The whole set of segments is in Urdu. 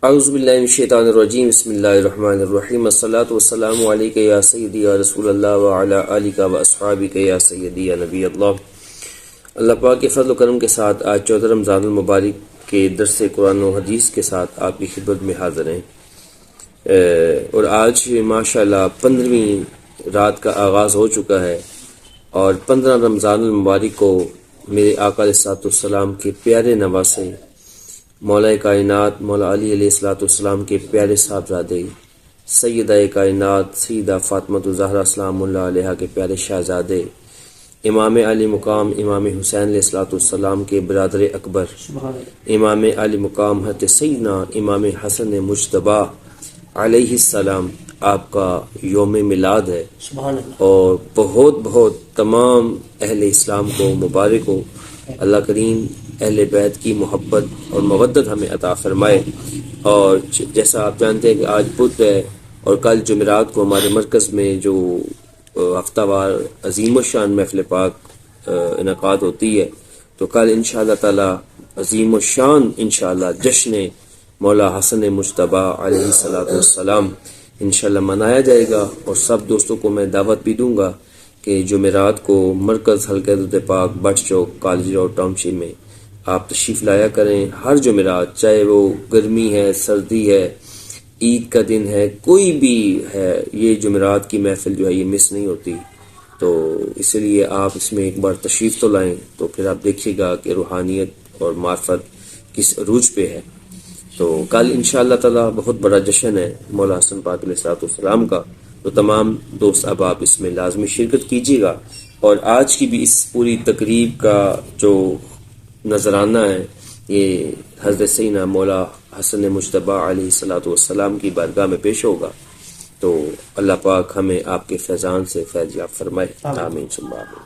اعوذ باللہ من الشیطان الرجیم بسم اللہ الرحمن الرحیم الصلاۃ والسلام علیک یا سیدی یا رسول اللہ وعلی آلک و اصحابک یا سیدی یا نبی اللہ۔ اللہ پاک کے فضل و کرم کے ساتھ آج 14 رمضان المبارک کے درس قرآن و حدیث کے ساتھ آپ کی خدمت میں حاضر ہیں، اور آج ماشاءاللہ 15ویں رات کا آغاز ہو چکا ہے، اور 15 رمضان المبارک کو میرے آقا علیہ السلام کے پیارے نواسے مولا کائنات مولا علی علیہ السلام کے پیارے صاحبزادے سیدہ کائنات سیدہ فاطمہ الزہرا سلام اللہ علیہ کے پیارے شہزادے امام علی مقام امام حسین علیہ السلام کے برادر اکبر امام علی مقام حضرت سیدنا امام حسن مجتبیٰ علیہ السلام، آپ کا یوم میلاد ہے، اور بہت بہت تمام اہل اسلام کو مبارک ہو۔ اللہ کریم اہل بیت کی محبت اور مودت ہمیں عطا فرمائے۔ اور جیسا آپ جانتے ہیں کہ آج بدھ ہے، اور کل جمعرات کو ہمارے مرکز میں جو ہفتہ وار عظیم الشان محفل پاک انعقاد ہوتی ہے، تو کل انشاءاللہ تعالی عظیم الشان انشاءاللہ جشن مولا حسن مجتبیٰ علیہ السلام انشاءاللہ منایا جائے گا، اور سب دوستوں کو میں دعوت بھی دوں گا کہ جمعرات کو مرکز حلقہ درود پاک but Chowk college road town شپ میں آپ تشریف لایا کریں۔ ہر جمعرات، چاہے وہ گرمی ہے، سردی ہے، عید کا دن ہے، کوئی بھی ہے، یہ جمعرات کی محفل جو ہے یہ مس نہیں ہوتی، تو اس لیے آپ اس میں ایک بار تشریف تو لائیں، تو پھر آپ دیکھیے گا کہ روحانیت اور معرفت کس عروج پہ ہے۔ تو کل انشاءاللہ تعالی بہت بڑا جشن ہے مولا حسن پاک علیہ السلام کا، تو تمام دوست اب آپ اس میں لازمی شرکت کیجیے گا۔ اور آج کی بھی اس پوری تقریب کا جو نذرانہ ہے یہ حضرت سیدنا مولا حسن مجتبیٰ علیہ السلام کی بارگاہ میں پیش ہوگا، تو اللہ پاک ہمیں آپ کے فیضان سے فیض یاب فرمائے، آمین ثم آمین۔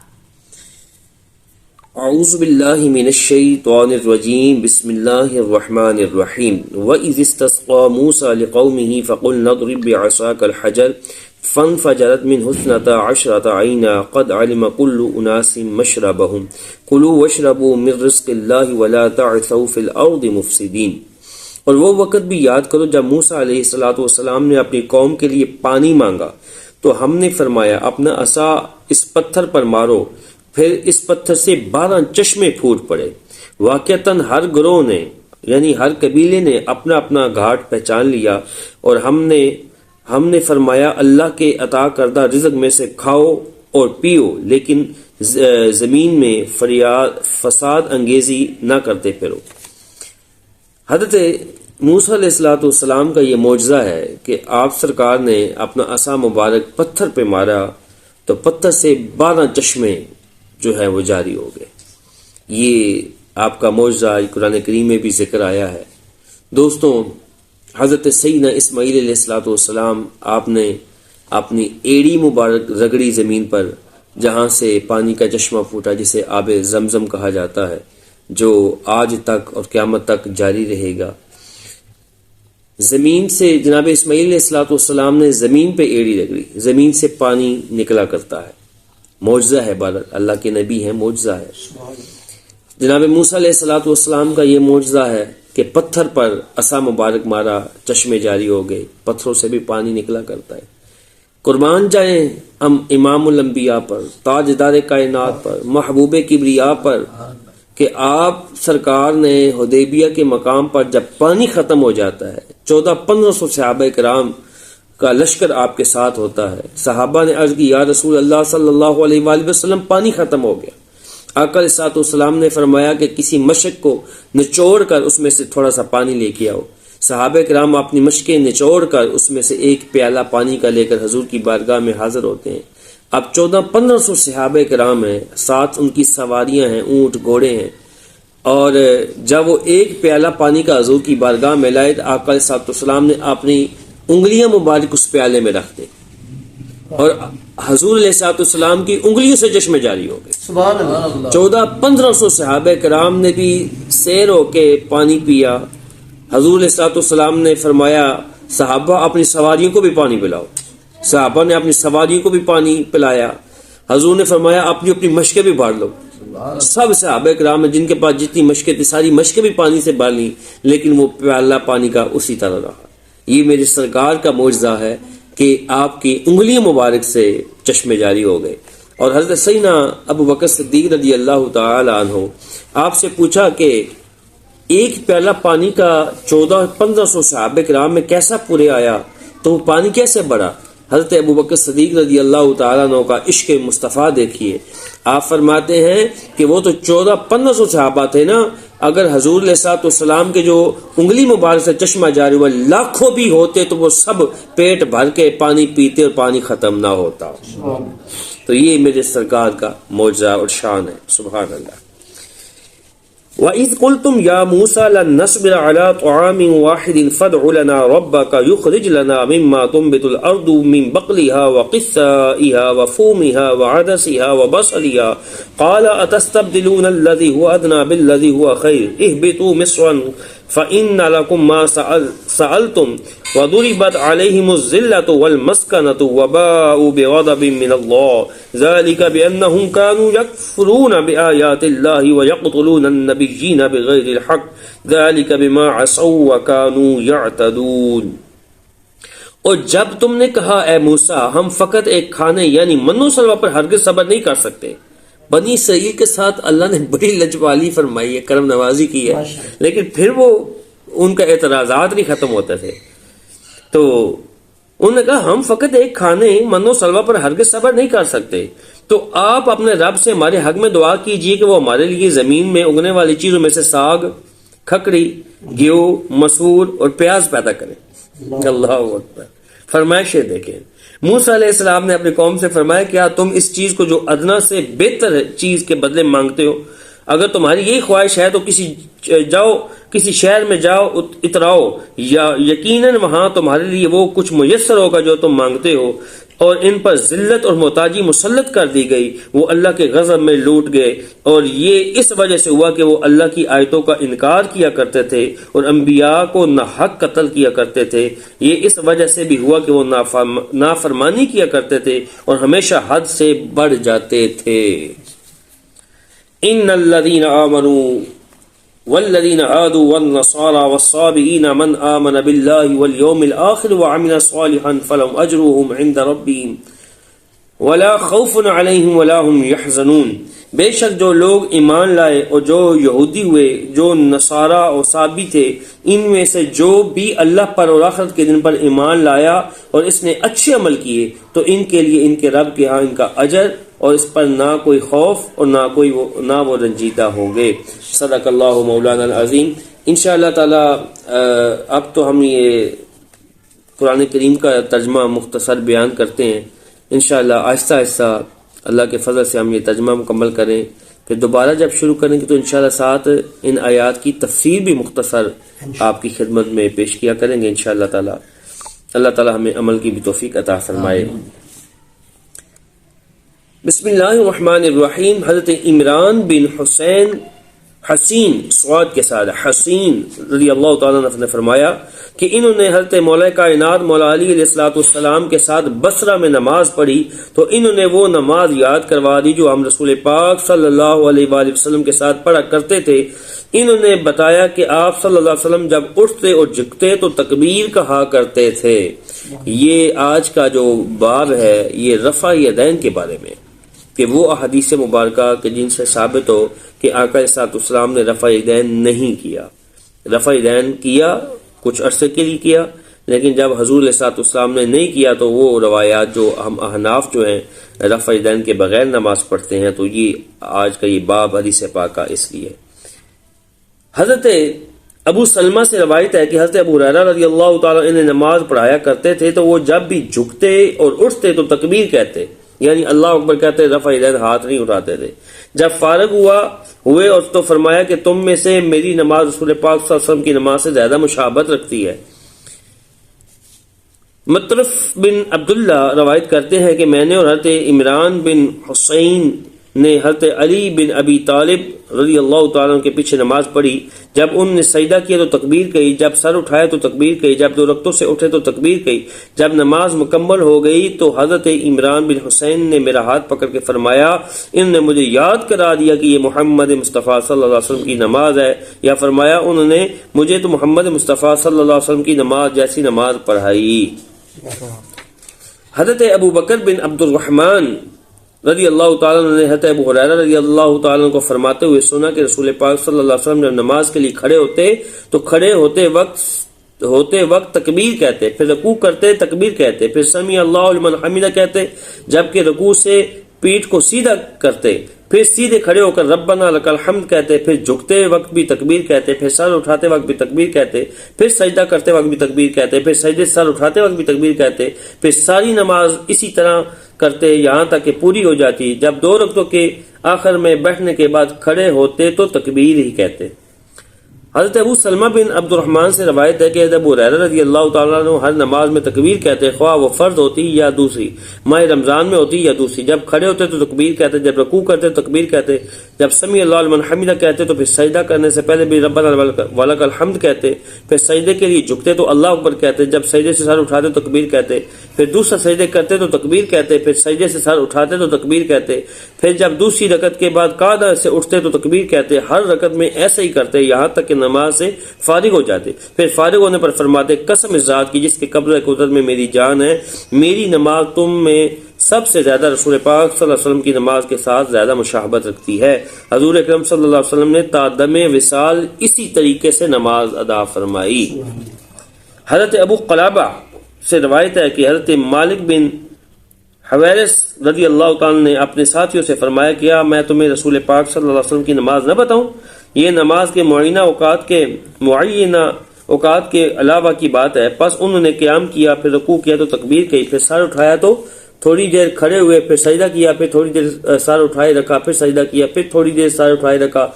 اعوذ باللہ من الشیطان الرجیم بسم اللہ الرحمن الرحیم وَإِذِ اسْتَسْقَىٰ مُوسَىٰ لِقَوْمِهِ فَقُلْنَا اضْرِب بِّعَصَاكَ الْحَجَرَ فَانْفَجَرَتْ مِنْهُ اثْنَتَا عَشْرَةَ عَيْنًا قَدْ عَلِمَ كُلُّ أُنَاسٍ مَّشْرَبَهُمْ كُلُوا وَاشْرَبُوا مِن رِّزْقِ اللَّهِ وَلَا تَعْثَوْا فِي الْأَرْضِ مُفْسِدِينَ۔ اور وہ وقت بھی یاد کرو جب موسیٰ علیہ السلام نے اپنی قوم کے لیے پانی مانگا، تو ہم نے فرمایا اپنا عصا اس پتھر پر مارو، پھر اس پتھر سے 12 چشمے پھوٹ پڑے۔ واقعتاً ہر گروہ نے یعنی ہر قبیلے نے اپنا اپنا گھاٹ پہچان لیا، اور ہم نے فرمایا اللہ کے عطا کردہ رزق میں سے کھاؤ اور پیو، لیکن زمین میں فساد انگیزی نہ کرتے پھرو۔ حضرت موسیٰ علیہ السلام کا یہ معجزہ ہے کہ آپ سرکار نے اپنا عصا مبارک پتھر پہ مارا تو پتھر سے 12 چشمے جو ہے وہ جاری ہو گئے۔ یہ آپ کا معجزہ قرآن کریم میں بھی ذکر آیا ہے۔ دوستوں، حضرت سیدنا اسماعیل علیہ السلام آپ نے اپنی ایڑی مبارک رگڑی زمین پر، جہاں سے پانی کا چشمہ پھوٹا جسے آب زمزم کہا جاتا ہے، جو آج تک اور قیامت تک جاری رہے گا۔ زمین سے جناب اسماعیل علیہ السلام نے زمین پہ ایڑی رگڑی، زمین سے پانی نکلا کرتا ہے۔ معجزہ ہے، اللہ کے نبی ہیں، معجزہ ہے۔ جناب موسیٰ علیہ السلام کا یہ معجزہ ہے کہ پتھر پر عصا مبارک مارا، چشمے جاری ہو گئے، پتھروں سے بھی پانی نکلا کرتا ہے۔ قربان جائیں ہم امام الانبیاء پر، تاجدار کائنات پر، محبوب کبریا پر، کہ آپ سرکار نے حدیبیہ کے مقام پر جب پانی ختم ہو جاتا ہے، 1400-1500 صحابہ کرام کا لشکر آپ کے ساتھ ہوتا ہے۔ صحابہ نے عرض کی یا رسول اللہ صلی اللہ علیہ وآلہ وسلم پانی ختم ہو گیا۔ آقا علیہ السلام نے فرمایا کہ کسی مشک کو نچوڑ کر اس میں سے تھوڑا سا پانی لے کے آؤ۔ صحابہ کرام اپنی مشکیں نچوڑ کر اس میں سے ایک پیالہ پانی کا لے کر حضور کی بارگاہ میں حاضر ہوتے ہیں۔ اب 1400-1500 صحابہ کرام ہیں، ساتھ ان کی سواریاں ہیں، اونٹ گھوڑے ہیں، اور جب وہ ایک پیالہ پانی کا حضور کی بارگاہ میں لائے تو آقا علیہ السلام نے اپنی انگلیاں مبارک اس پیالے میں رکھ دیں، اور حضور علیہ السلام کی انگلیوں سے چشمے جاری ہو گئے۔ سبحان اللہ۔ 1400-1500 صحابہ کرام نے بھی سیر ہو کے پانی پیا۔ حضور علیہ السلام نے فرمایا صحابہ اپنی سواریوں کو بھی پانی پلاؤ۔ صحابہ نے اپنی سواریوں کو بھی پانی پلایا۔ حضور نے فرمایا اپنی اپنی مشقیں بھی بھر لو۔ سب صحابہ کرام جن کے پاس جتنی مشقیں تھی ساری مشقیں بھی پانی سے بال لی، لیکن وہ پیالہ پانی کا اسی طرح رہا۔ یہ میرے سرکار کا معجزہ ہے کہ آپ کی انگلی مبارک سے چشمے جاری ہو گئے۔ اور حضرت سیدنا ابو بکر صدیق رضی اللہ تعالی عنہ آپ سے پوچھا کہ ایک پیالہ پانی کا 1400-1500 صحابہ کرام میں کیسا پورے آیا، تو وہ پانی کیسے بڑھا؟ حضرت ابو بکر صدیق رضی اللہ تعالیٰ عنہ کا عشق مصطفیٰ دیکھیے، آپ فرماتے ہیں کہ وہ تو 1400-1500 صحابہ تھے نا، اگر حضور علیہ الصلوۃ والسلام کے جو انگلی مبارک سے چشمہ جاری ہوا لاکھوں بھی ہوتے تو وہ سب پیٹ بھر کے پانی پیتے اور پانی ختم نہ ہوتا۔ تو یہ میرے سرکار کا معجزہ اور شان ہے، سبحان اللہ۔ وَإِذْ قُلْتُمْ يَا مُوسَى لَن نَّصْبِرَ عَلَىٰ طَعَامٍ وَاحِدٍ فَادْعُ لَنَا رَبَّكَ يُخْرِجْ لَنَا مِمَّا تُنبِتُ الْأَرْضُ مِن بَقْلِهَا وَقِثَّائِهَا وَفُومِهَا وَعَدَسِهَا وَبَصَلِهَا قَالَ أَتَسْتَبْدِلُونَ الَّذِي هُوَ أَدْنَىٰ بِالَّذِي هُوَ خَيْرٌ اهْبِطُوا مِصْرًا فَإِنَّ لَكُم مَّا سَأَلْتُمْ وَضُرِبَتْ عَلَيْهِمُ الذِّلَّةُ وَالْمَسْكَنَةُ وَبَاءُوا بِغَضَبٍ مِّنَ اللَّهِ ذَلِكَ بِأَنَّهُمْ كَانُوا يَكْفُرُونَ بِآيَاتِ اللَّهِ وَيَقْتُلُونَ النَّبِيِّينَ بِغَيْرِ الْحَقِّ ذَلِكَ بِمَا عَصَوا وَكَانُوا يَعْتَدُونَ۔ اور جب تم نے کہا اے موسیٰ ہم فقط ایک کھانے یعنی من و سلوہ پر ہرگز صبر نہیں کر سکتے، بنی اسرائیل کے ساتھ اللہ نے بڑی لجپالی فرمائی ہے، کرم نوازی کی ہے، لیکن پھر وہ ان کا اعتراضات نہیں ختم ہوتے تھے۔ تو انہوں نے کہا ہم فقط ایک کھانے من و سلوہ پر ہرگز صبر نہیں کر سکتے، تو آپ اپنے رب سے ہمارے حق میں دعا کیجئے کہ وہ ہمارے لیے زمین میں اگنے والی چیزوں میں سے ساگ، کھکڑی، گیہوں، مسور اور پیاز پیدا کریں۔ اللہ اکبر، فرمائشیں دیکھیں۔ موسیٰ علیہ السلام نے اپنی قوم سے فرمایا کیا تم اس چیز کو جو ادنا سے بہتر چیز کے بدلے مانگتے ہو؟ اگر تمہاری یہی خواہش ہے تو کسی شہر میں جاؤ اتراؤ، یا یقیناً وہاں تمہارے لیے وہ کچھ میسر ہوگا جو تم مانگتے ہو۔ اور ان پر ذلت اور محتاجی مسلط کر دی گئی، وہ اللہ کے غضب میں لوٹ گئے، اور یہ اس وجہ سے ہوا کہ وہ اللہ کی آیتوں کا انکار کیا کرتے تھے اور انبیاء کو ناحق قتل کیا کرتے تھے۔ یہ اس وجہ سے بھی ہوا کہ وہ نافرمانی کیا کرتے تھے اور ہمیشہ حد سے بڑھ جاتے تھے۔ ان الذين آمنوا والذين عادوا والنصارى والصابئين من آمن بالله واليوم الآخر وعمل صالحا فلهم أجرهم عند ربهم ولا خوف عليهم ولا هم يحزنون۔ بے شک جو لوگ ایمان لائے اور جو یہودی ہوئے، جو نصارہ اور صابی تھے، ان میں سے جو بھی اللہ پر اور آخرت کے دن پر ایمان لایا اور اس نے اچھے عمل کیے تو ان کے لیے ان کے رب کے ہاں ان کا اجر، اور اس پر نہ کوئی خوف اور نہ وہ رنجیدہ ہوں گے۔ صدق اللہ مولانا العظیم۔ انشاءاللہ تعالی اب تو ہم یہ قرآن کریم کا ترجمہ مختصر بیان کرتے ہیں، انشاءاللہ آہستہ آہستہ اللہ کے فضل سے ہم یہ ترجمہ مکمل کریں، پھر دوبارہ جب شروع کریں گے تو انشاءاللہ ساتھ ان آیات کی تفسیر بھی مختصر آپ کی خدمت میں پیش کیا کریں گے انشاءاللہ تعالی۔ اللہ تعالی ہمیں عمل کی بھی توفیق عطا فرمائے۔ بسم اللہ الرحمن الرحیم۔ حضرت عمران بن حسین سواد کے ساتھ حسین رضی اللہ تعالیٰ عنہ نے فرمایا کہ انہوں نے حضرت مولا کائنات مولا علی علیہ الصلوۃ والسلام کے ساتھ بصرہ میں نماز پڑھی تو انہوں نے وہ نماز یاد کروا دی جو ہم رسول پاک صلی اللہ علیہ وآلہ وسلم کے ساتھ پڑھا کرتے تھے۔ انہوں نے بتایا کہ آپ صلی اللہ علیہ وسلم جب اٹھتے اور جھکتے تو تکبیر کہا کرتے تھے۔ یہ آج کا جو باب ہے یہ رفع یدین کے بارے میں، کہ وہ احادیث مبارکہ کہ جن سے ثابت ہو کہ آقا علیہ الصلوۃ والسلام نے رفع یدین نہیں کیا۔ رفع یدین کیا کچھ عرصے کے لیے کیا، لیکن جب حضور علیہ الصلوۃ والسلام نے نہیں کیا تو وہ روایات جو ہم احناف جو ہیں رفع یدین کے بغیر نماز پڑھتے ہیں، تو یہ آج کا یہ باب حدیث پاکہ اس لیے۔ حضرت ابو سلمہ سے روایت ہے کہ حضرت ابو ہریرہ رضی اللہ تعالیٰ انہیں نماز پڑھایا کرتے تھے تو وہ جب بھی جھکتے اور اٹھتے تو تکبیر کہتے، یعنی اللہ اکبر کہتے، رفع یدین ہاتھ نہیں اٹھاتے تھے۔ جب فارغ ہوئے اور تو فرمایا کہ تم میں سے میری نماز رسول پاک صلی اللہ علیہ وسلم کی نماز سے زیادہ مشابہت رکھتی ہے۔ مطرف بن عبداللہ روایت کرتے ہیں کہ میں نے اور حضرت عمران بن حسین نے حضرت علی بن ابی طالب رضی اللہ تعالیٰ عنہ کے پیچھے نماز پڑھی. جب ان نے سجدہ کیا تو تکبیر کہی، جب سر اٹھایا تو تکبیر کہی، جب 2 رکعتوں سے اٹھے تو تکبیر کہی. جب نماز مکمل ہو گئی تو حضرت عمران بن حسین نے میرا ہاتھ پکڑ کے فرمایا انہوں نے مجھے یاد کرا دیا کہ یہ محمد مصطفیٰ صلی اللہ علیہ وسلم کی نماز ہے، یا فرمایا انہوں نے مجھے تو محمد مصطفیٰ صلی اللہ علیہ وسلم کی نماز جیسی نماز پڑھائی. حضرت ابو بکر بن عبد الرحمن رضی اللہ تعالیٰ عنہ نے حضرت ابو ہریرہ رضی اللہ تعالیٰ عنہ کو فرماتے ہوئے سنا کہ رسول پاک صلی اللہ علیہ وسلم جب نماز کے لیے کھڑے ہوتے تو کھڑے ہوتے وقت تکبیر کہتے، پھر رکوع کرتے تکبیر کہتے، پھر سمیع اللہ لمن حمدہ کہتے، جبکہ رکوع سے پیٹھ کو سیدھا کرتے، پھر سیدھے کھڑے ہو کر ربنا لک الحمد کہتے، پھر جھکتے وقت بھی تکبیر کہتے، پھر سر اٹھاتے وقت بھی تکبیر کہتے، پھر سجدہ کرتے وقت بھی تکبیر کہتے، پھر سجدے سر اٹھاتے وقت بھی تکبیر کہتے، پھر ساری نماز اسی طرح کرتے یہاں تک کہ پوری ہو جاتی. جب 2 رکعتوں کے آخر میں بیٹھنے کے بعد کھڑے ہوتے تو تکبیر ہی کہتے. حضرت ابو سلمہ بن عبد الرحمن سے روایت ہے کہ حضرت ابو ہریرہ رضی اللہ تعالیٰ عنہ ہر نماز میں تکبیر کہتے، خواہ وہ فرض ہوتی یا دوسری، ماہ رمضان میں ہوتی یا دوسری. جب کھڑے ہوتے تو تکبیر کہتے، جب رکوع کرتے تو تکبیر کہتے، جب سمیع اللہ لمن حمدہ کہتے تو پھر سجدہ کرنے سے پہلے بھی ربنا ولک الحمد کہتے، پھر سجدے کے لیے جھکتے تو اللہ اکبر کہتے، جب سجدے سے سر اٹھاتے تو تکبیر کہتے، پھر دوسرا سجدے کرتے تو تکبیر کہتے، پھر سجدے سے سر اٹھاتے تو تکبیر کہتے، پھر جب دوسری رکعت کے بعد قعدہ سے اٹھتے تو تکبیر کہتے. ہر رکعت میں ایسے ہی کرتے یہاں تک کہ نماز سے فارغ ہو جاتے. پھر فارغ ہونے پر فرماتے قسم اس ذات کی جس کے قبضہ قدرت میں میری جان ہے، میری نماز تم میں سب سے زیادہ رسول پاک صلی اللہ علیہ وسلم کی نماز کے ساتھ زیادہ مشابہت رکھتی ہے. حضور اکرم صلی اللہ علیہ وسلم نے تا دم وصال اسی طریقے سے نماز ادا فرمائی. حضرت ابو قلابہ سے روایت ہے کہ حضرت مالک بن حویرث رضی اللہ تعالیٰ نے اپنے ساتھیوں سے فرمایا کیا میں تمہیں رسول پاک صلی اللہ علیہ وسلم کی نماز نہ بتاؤں؟ یہ نماز کے معینہ اوقات کے علاوہ کی بات ہے. پس انہوں نے قیام کیا، پھر رکوع کیا تو تکبیر کہی، پھر سر اٹھایا تو تھوڑی دیر کھڑے ہوئے، پھر سجدہ کیا، پھر تھوڑی دیر سر اٹھائے رکھا، پھر سجدہ کیا، پھر تھوڑی دیر سر اٹھائے رکھا.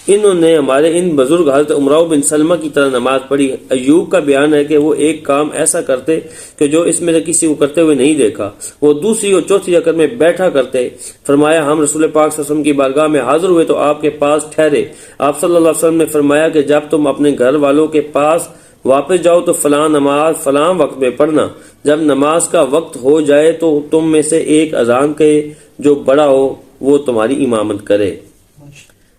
انہوں نے ہمارے ان بزرگ حضرت عمرہ بن سلمہ کی طرح نماز پڑھی. ایوب کا بیان ہے کہ وہ ایک کام ایسا کرتے کہ جو اس میں سے کسی کو کرتے ہوئے نہیں دیکھا. وہ دوسری اور چوتھی رکعت میں بیٹھا کرتے. فرمایا ہم رسول پاک صلی اللہ علیہ وسلم کی بارگاہ میں حاضر ہوئے تو آپ کے پاس ٹھہرے. آپ صلی اللہ علیہ وسلم نے فرمایا کہ جب تم اپنے گھر والوں کے پاس واپس جاؤ تو فلاں نماز فلاں وقت میں پڑھنا. جب نماز کا وقت ہو جائے تو تم میں سے ایک اذان کہے، جو بڑا ہو وہ تمہاری امامت کرے.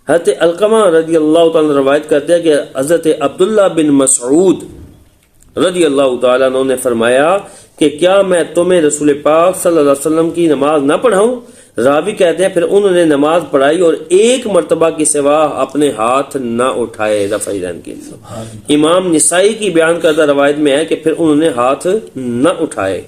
حضرت علقمہ رضی اللہ تعالیٰ روایت کرتے ہیں کہ حضرت عبداللہ بن مسعود رضی اللہ تعالیٰ عنہ نے فرمایا کہ کیا میں تمہیں رسول پاک صلی اللہ علیہ وسلم کی نماز نہ پڑھاؤں؟ راوی کہتے ہیں پھر انہوں نے نماز پڑھائی اور ایک مرتبہ کی سوا اپنے ہاتھ نہ اٹھائے رفع یدین کے لیے. امام نسائی کی بیان کردہ روایت میں ہے کہ پھر انہوں نے ہاتھ نہ اٹھائے.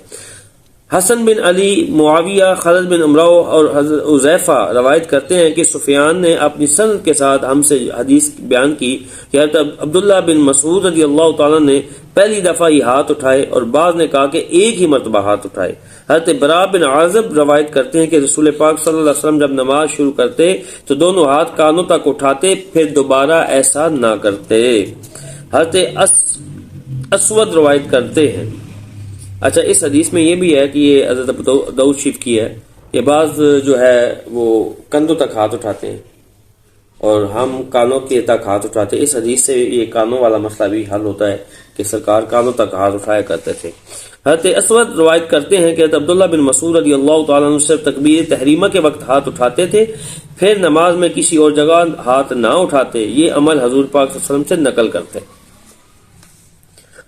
حسن بن علی، معاویہ، خالد بن عمرہ اور حضرت حذیفہ روایت کرتے ہیں کہ سفیان نے اپنی سند کے ساتھ ہم سے حدیث بیان کی کہ حضرت عبداللہ بن مسعود رضی اللہ تعالیٰ نے پہلی دفعہ ہی ہاتھ اٹھائے اور بعض نے کہا کہ ایک ہی مرتبہ ہاتھ اٹھائے. حضرت براء بن عازب روایت کرتے ہیں کہ رسول پاک صلی اللہ علیہ وسلم جب نماز شروع کرتے تو دونوں ہاتھ کانوں تک اٹھاتے، پھر دوبارہ ایسا نہ کرتے. حضرت اسود روایت کرتے ہیں. اچھا، اس حدیث میں یہ بھی ہے کہ یہ حضرت داؤد شریف کی ہے کہ بعض جو ہے وہ کندھوں تک ہاتھ اٹھاتے ہیں اور ہم کانوں کے تک ہاتھ اٹھاتے ہیں. اس حدیث سے یہ کانوں والا مسئلہ بھی حل ہوتا ہے کہ سرکار کانوں تک ہاتھ اٹھایا کرتے تھے. حضرت اسود روایت کرتے ہیں کہ حضرت عبداللہ بن مسعود رضی اللہ تعالیٰ عنہ صرف تکبیر تحریمہ کے وقت ہاتھ اٹھاتے تھے، پھر نماز میں کسی اور جگہ ہاتھ نہ اٹھاتے. یہ عمل حضور پاک صلی اللہ علیہ وسلم سے نقل کرتے.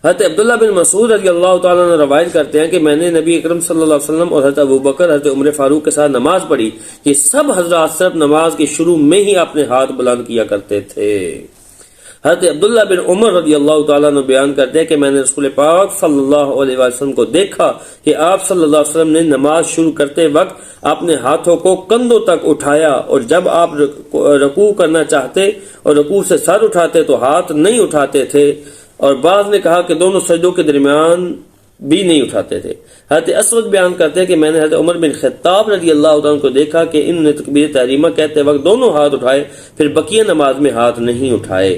حضرت عبداللہ بن مسعود رضی اللہ تعالیٰ عنہ روایت کرتے ہیں کہ میں نے نبی اکرم صلی اللہ علیہ وسلم اور حضرت ابوبکر، حضرت عمر فاروق کے ساتھ نماز پڑھی. یہ سب حضرات صرف نماز کے شروع میں ہی اپنے ہاتھ بلند کیا کرتے تھے. حضرت عبداللہ بن عمر رضی اللہ تعالیٰ عنہ بیان کرتے ہیں کہ میں نے رسول پاک صلی اللہ علیہ وسلم کو دیکھا کہ آپ صلی اللہ علیہ وسلم نے نماز شروع کرتے وقت اپنے ہاتھوں کو کندھوں تک اٹھایا، اور جب آپ رکوع کرنا چاہتے اور رکوع سے سر اٹھاتے تو ہاتھ نہیں اٹھاتے تھے، اور بعض نے کہا کہ دونوں سجدوں کے درمیان بھی نہیں اٹھاتے تھے. حضرت اسود بیان کرتے ہیں کہ میں نے حضرت عمر بن خطاب رضی اللہ عنہ کو دیکھا کہ انہوں نے تکبیر تحریمہ کہتے وقت دونوں ہاتھ اٹھائے، پھر بقیہ نماز میں ہاتھ نہیں اٹھائے.